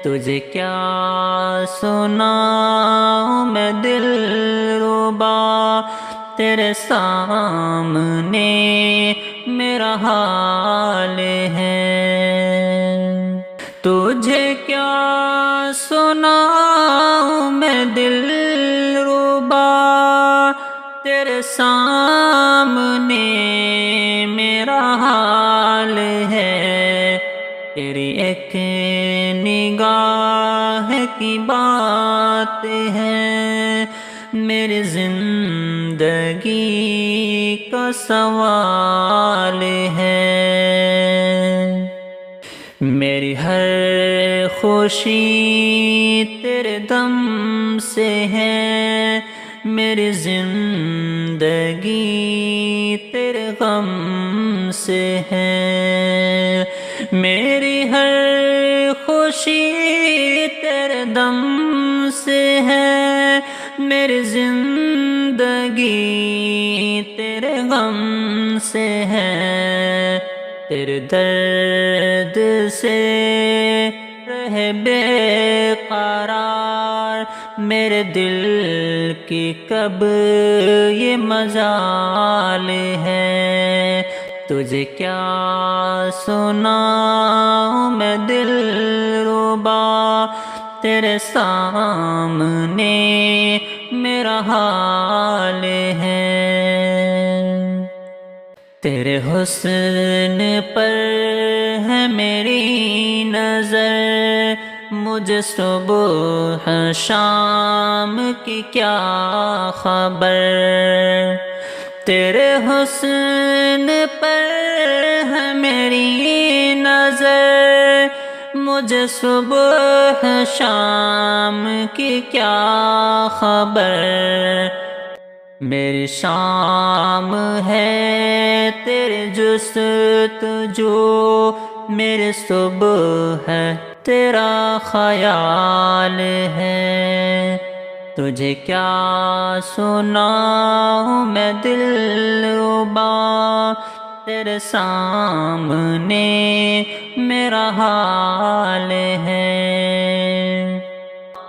تجھے کیا سناؤں میں دل ربا، تیرے سامنے میرا حال ہے۔ تجھے کیا سناؤں میں دل ربا، تیرے سامنے میرا حال ہے۔ تیری ایک نگاہ کی بات ہے، میری زندگی کا سوال ہے۔ میری ہر خوشی تیرے دم سے ہے، میری زندگی تیرے غم سے ہے۔ میری ہر خوشی تیرے دم سے ہے، میری زندگی تیرے غم سے ہے۔ تیرے درد سے رہے بے قرار، میرے دل کی کب یہ مجال ہے۔ تجھے کیا سناؤں میں دل ربا، تیرے سامنے میرا حال ہے۔ تیرے حسن پر ہے میری نظر، مجھے صبح شام کی کیا خبر۔ تیرے حسن پر ہے میری نظر، مجھے صبح شام کی کیا خبر۔ میری شام ہے تیرے جستجو، میرے صبح ہے تیرا خیال ہے۔ تجھے کیا سناؤں میں دل ربا، تیرے سامنے میرا حال ہے۔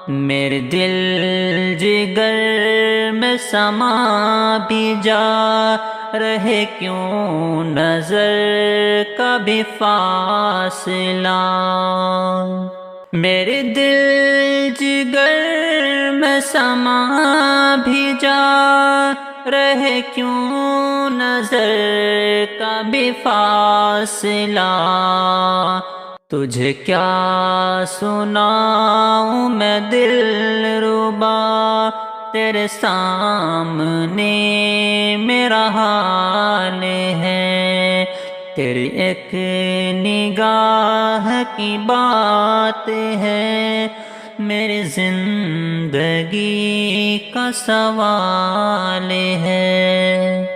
میرے دل جگر میں سما بھی جا رہے کیوں نظر کا بھی فاصلہ۔ میرے دل جگر میں سما بھی جا رہے کیوں نظر کا بھی فاصلہ۔ تجھے کیا سناؤں میں دل ربا، تیرے سامنے میرا حال ہے۔ تیری ایک نگاہ کی بات ہے، میری زندگی کا سوال ہے۔